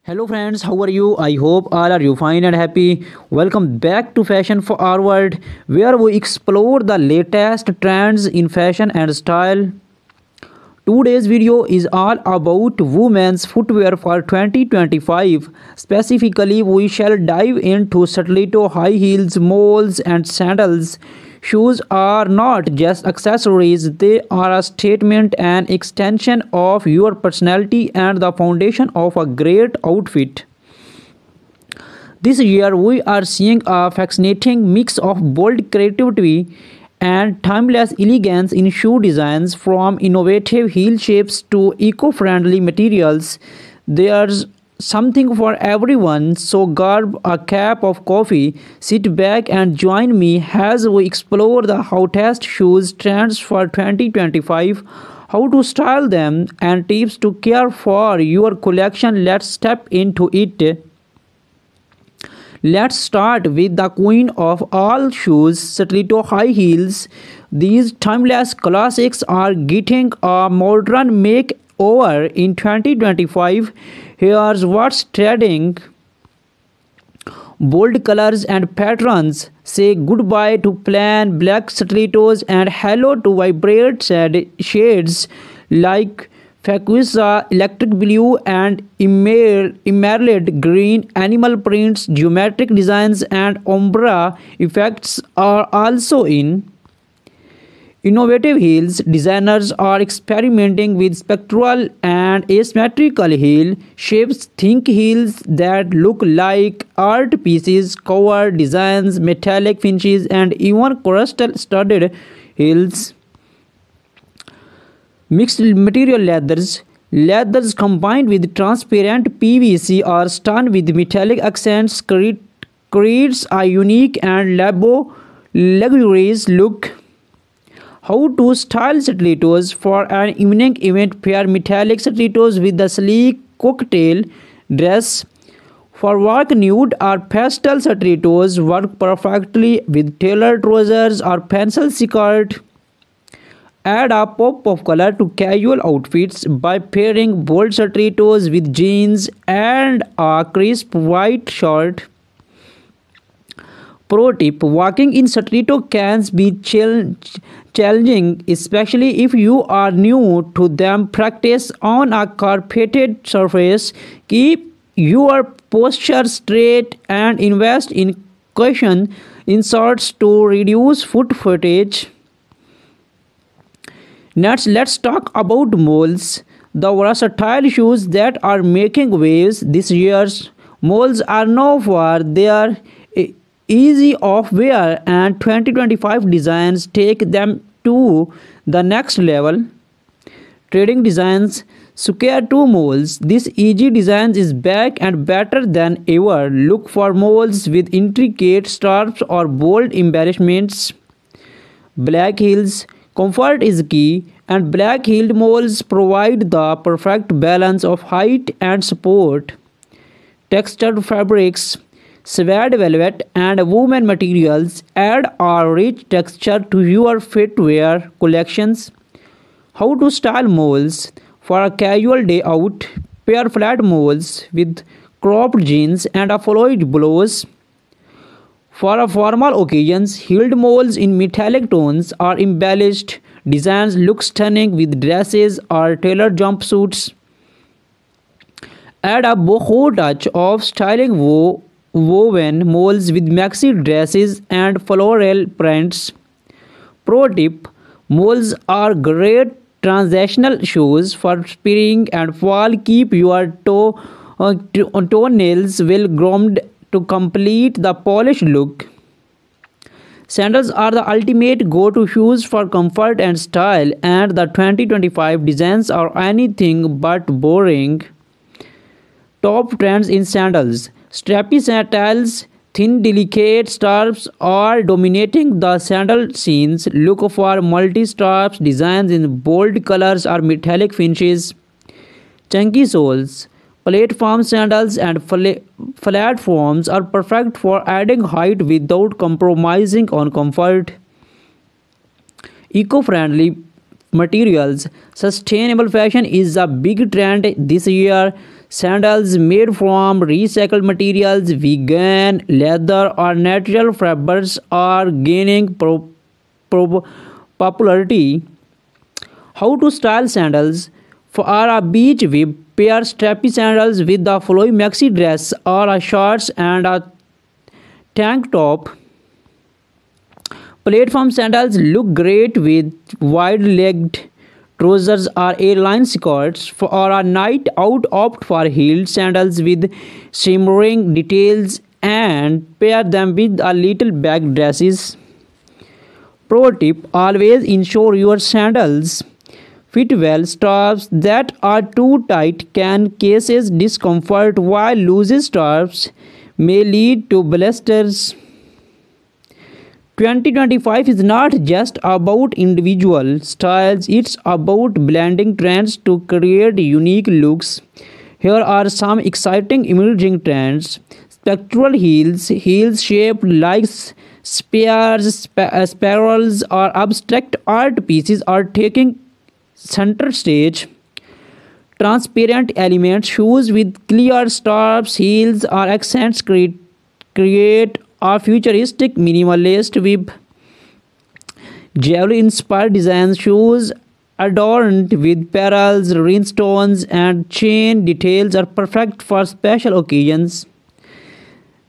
Hello friends, how are you? I hope all are you fine and happy. Welcome back to Fashion Forward, where we explore the latest trends in fashion and style. Today's video is all about women's footwear for 2025. Specifically, we shall dive into stiletto high heels, moles, and sandals. Shoes are not just accessories, they are a statement and extension of your personality and the foundation of a great outfit. This year, we are seeing a fascinating mix of bold creativity and timeless elegance in shoe designs, from innovative heel shapes to eco friendly materials. There's something for everyone, so grab a cup of coffee, sit back, and join me as we explore the hottest shoes trends for 2025, how to style them, and tips to care for your collection. Let's step into it. Let's start with the queen of all shoes, stiletto high heels. These timeless classics are getting a modern makeover in 2025. Here's what's trending. Bold colors and patterns. Say goodbye to plain black stilettos and hello to vibrant shades like fuchsia, electric blue, and emerald green. Animal prints, geometric designs, and ombre effects are also in. Innovative heels. Designers are experimenting with spectral and asymmetrical heel shapes. Think heels that look like art pieces, cover designs, metallic finishes, and even crystal studded heels. Mixed material leathers. Leathers combined with transparent PVC or stun with metallic accents creates a unique and luxurious look. How to style stilettos for an evening event. Pair metallic stilettos with the sleek cocktail dress. For work, nude or pastel stilettos work perfectly with tailored trousers or pencil skirt. Add a pop of color to casual outfits by pairing bold stilettos with jeans and a crisp white shirt. Pro tip: walking in stiletto can be challenging, especially if you are new to them. Practice on a carpeted surface. Keep your posture straight and invest in cushion inserts to reduce foot fatigue. Next, let's talk about moles, the versatile shoes that are making waves this year. Moles are known for their easy of wear, and 2025 designs take them to the next level. Trading designs. Square 2 moles. This easy design is back and better than ever. Look for moles with intricate straps or bold embellishments. Black heels. Comfort is key, and black heeled moles provide the perfect balance of height and support. Textured fabrics. Suede velvet and woven materials add a rich texture to your footwear collections. How to style moles for a casual day out. Pair flat moles with cropped jeans and a flowy blouse. For a formal occasions, heeled moles in metallic tones or embellished designs look stunning with dresses or tailored jumpsuits. Add a boho touch of styling woven moles with maxi dresses and floral prints. Pro tip: moles are great transitional shoes for spring and fall. Keep your toenails well groomed to complete the polished look. Sandals are the ultimate go-to shoes for comfort and style, and the 2025 designs are anything but boring. Top trends in sandals. Strappy sandals, thin delicate straps are dominating the sandal scenes. Look for multi-straps designs in bold colors or metallic finishes. Chunky soles. Platform sandals and platforms are perfect for adding height without compromising on comfort. Eco-friendly materials. Sustainable fashion is a big trend this year. Sandals made from recycled materials, vegan, leather, or natural fibers are gaining pro- popularity. How to style sandals? For a beach whip, pair strappy sandals with a flowy maxi dress or a shorts and a tank top. Platform sandals look great with wide-legged trousers or airline skirts. For a night out, opt for heeled sandals with shimmering details and pair them with a little bag dresses. Pro tip: always ensure your sandals fit well. Straps that are too tight can cause discomfort, while loose straps may lead to blisters. 2025 is not just about individual styles, it's about blending trends to create unique looks. Here are some exciting emerging trends. Spectral heels, heels shaped like spears, spirals, or abstract art pieces are taking center stage. Transparent elements, shoes with clear straps, heels, or accents create a futuristic minimalist whip. Jewelry inspired designs, shoes adorned with pearls, rhinestones, and chain details are perfect for special occasions.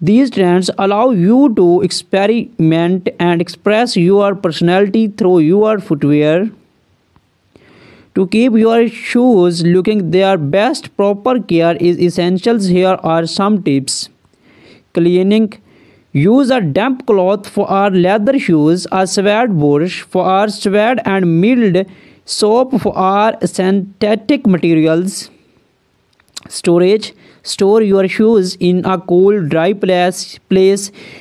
These trends allow you to experiment and express your personality through your footwear. To keep your shoes looking their best, proper care is essential. Here are some tips. Cleaning: use a damp cloth for our leather shoes, a suede brush for our suede, and mild soap for our synthetic materials. Storage: store your shoes in a cool, dry place.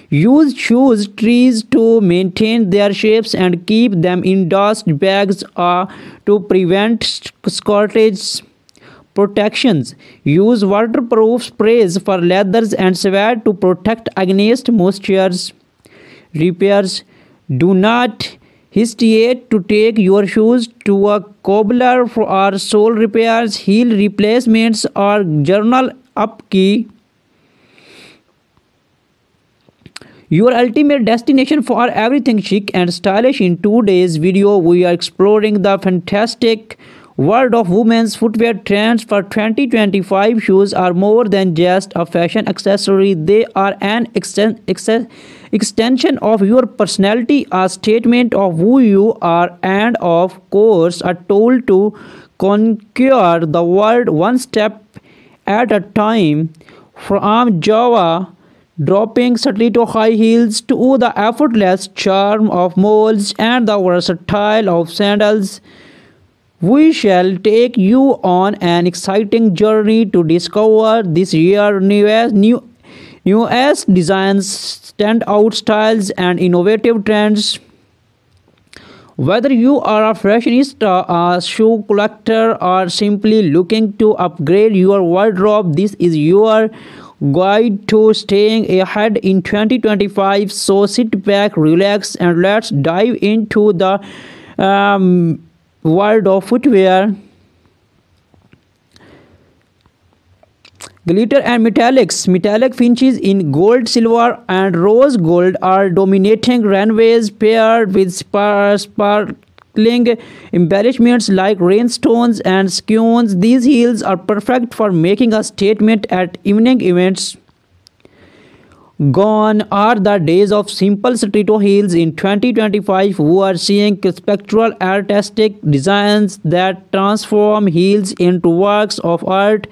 Use shoes trees to maintain their shapes and keep them in dust bags to prevent scorches. Protections: use waterproof sprays for leathers and suede to protect against moistures. Repairs: do not hesitate to take your shoes to a cobbler for our sole repairs, heel replacements, or journal upkeep. Your ultimate destination for everything chic and stylish. In today's video, we are exploring the fantastic world of women's footwear trends for 2025. Shoes are more than just a fashion accessory, they are an extension of your personality, a statement of who you are, and of course, a tool to conquer the world one step at a time. From Java dropping stiletto high heels to the effortless charm of moles and the versatile of sandals, we shall take you on an exciting journey to discover this year's newest designs, standout styles, and innovative trends. Whether you are a fashionista, a shoe collector, or simply looking to upgrade your wardrobe, this is your guide to staying ahead in 2025. So sit back, relax, and let's dive into the world of footwear. Glitter and metallics. Metallic finishes in gold, silver, and rose gold are dominating runways, paired with sparkling embellishments like rhinestones and skeins. These heels are perfect for making a statement at evening events. Gone are the days of simple stiletto heels. In 2025, we are seeing spectral artistic designs that transform heels into works of art.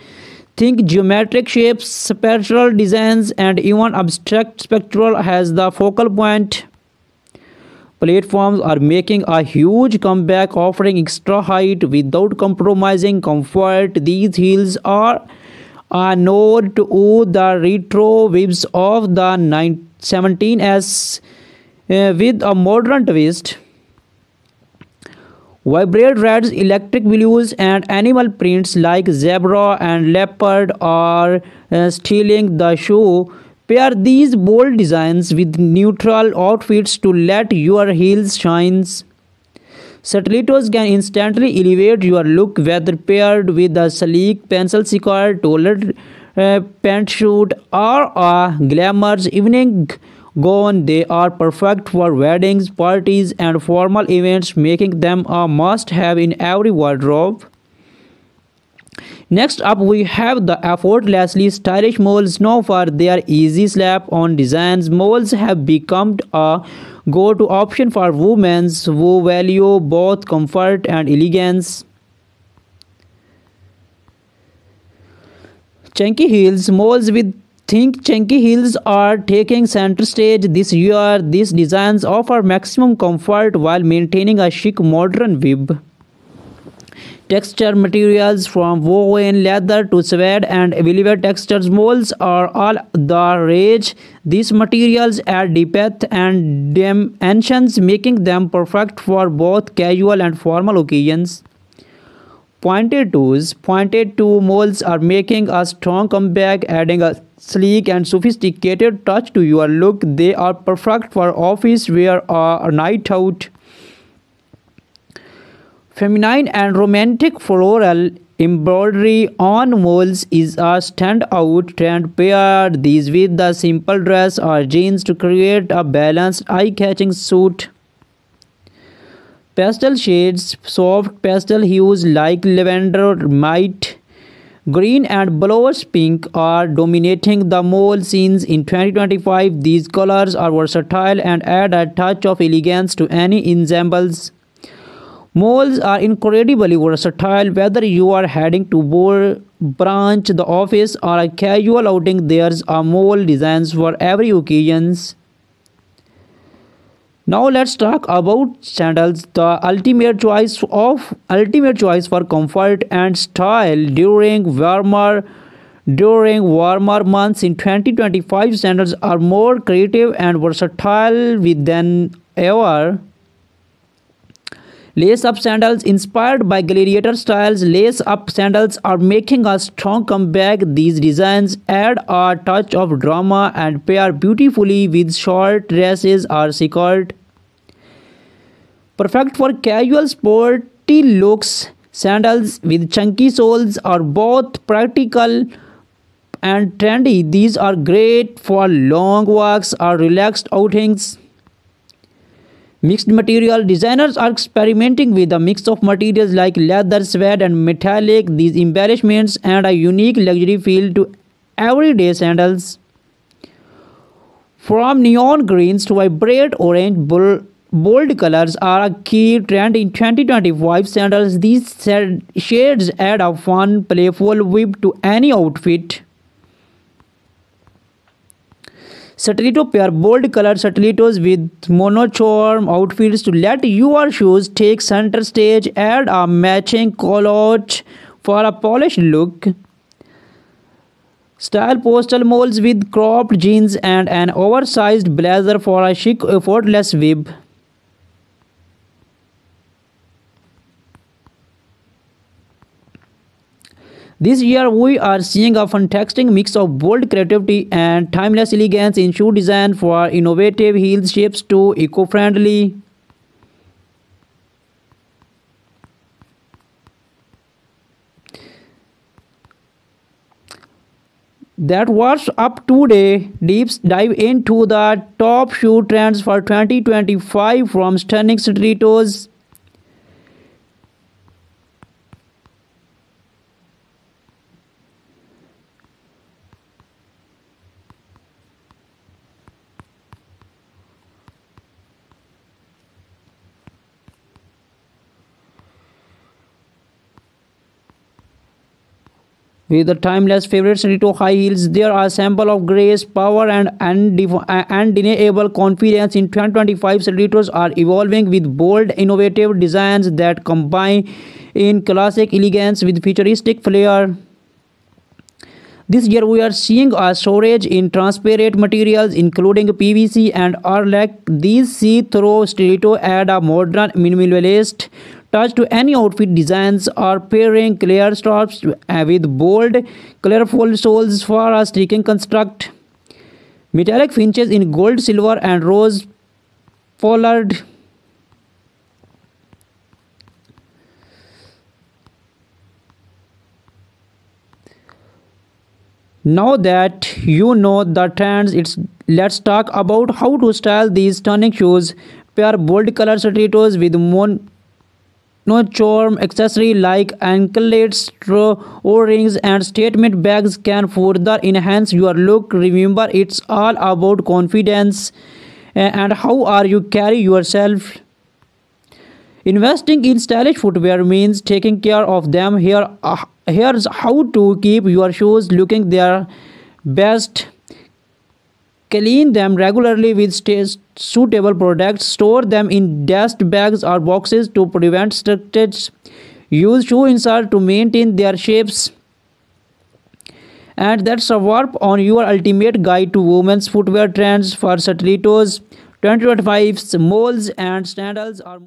Think geometric shapes, spectral designs, and even abstract spectral has the focal point. Platforms are making a huge comeback, offering extra height without compromising comfort. These heels are a nod to the retro vibes of the 17s with a modern twist. Vibrant reds, electric blues, and animal prints like zebra and leopard are stealing the show. Pair these bold designs with neutral outfits to let your heels shine. Stilettos can instantly elevate your look, whether paired with a sleek pencil skirt, tailored pantsuit, or a glamorous evening gown. They are perfect for weddings, parties, and formal events, making them a must-have in every wardrobe. Next up, we have the effortlessly stylish moles. Known for their easy slap-on designs, moles have become a go-to option for women who value both comfort and elegance. Chunky heels, moles with think chunky heels are taking center stage this year. These designs offer maximum comfort while maintaining a chic modern vibe. Texture materials from woven leather to suede and velvet textures molds are all the rage. These materials add depth and dimensions, making them perfect for both casual and formal occasions. Pointed toe molds are making a strong comeback, adding a sleek and sophisticated touch to your look. They are perfect for office wear or a night out. Feminine and romantic floral embroidery on molds is a standout trend. Pair these with the simple dress or jeans to create a balanced, eye-catching suit. Pastel shades, soft pastel hues like lavender, might green, and bluish pink are dominating the mall scenes in 2025. These colors are versatile and add a touch of elegance to any ensembles. Malls are incredibly versatile. Whether you are heading to branch, the office, or a casual outing, there's a mall designs for every occasion. Now let's talk about sandals, the ultimate choice for comfort and style during warmer months in 2025. Sandals are more creative and versatile than ever. Lace-up sandals inspired by gladiator styles. Lace-up sandals are making a strong comeback. These designs add a touch of drama and pair beautifully with short dresses or skirt. Perfect for casual sporty looks, sandals with chunky soles are both practical and trendy. These are great for long walks or relaxed outings. Mixed material designers are experimenting with a mix of materials like leather, suede, and metallic. These embellishments add a unique luxury feel to everyday sandals. From neon greens to vibrant orange, bold colors are a key trend in 2025 sandals. These shades add a fun, playful vibe to any outfit. Stiletto pair bold colored stilettos with monochrome outfits to let your shoes take center stage. Add a matching collar for a polished look. Style postal molds with cropped jeans and an oversized blazer for a chic, effortless vibe. This year, we are seeing a fantastic mix of bold creativity and timeless elegance in shoe design, for innovative heel shapes to eco-friendly. That was up today. Deep dive into the top shoe trends for 2025 from stunning stilettos. With the timeless favorite stiletto high heels, they are a symbol of grace, power, and undeniable confidence. In 2025, stilettos are evolving with bold, innovative designs that combine in classic elegance with futuristic flair. This year, we are seeing a shortage in transparent materials, including PVC and Arlac. These see-through stiletto add a modern, minimalist touch to any outfit designs, or pairing clear straps with bold, colorful soles for a striking construct. Metallic finishes in gold, silver, and rose pollard Now that you know the trends, let's talk about how to style these stunning shoes. Pair bold color stilettos with no charm accessory like anklets, O-rings, and statement bags can further enhance your look. Remember, it's all about confidence and how are you carry yourself. Investing in stylish footwear means taking care of them. Here's how to keep your shoes looking their best. Clean them regularly with suitable products. Store them in dust bags or boxes to prevent stretches. Use shoe insert to maintain their shapes. And that's a warp on your ultimate guide to women's footwear trends for stilettos, 2025's moles and sandals are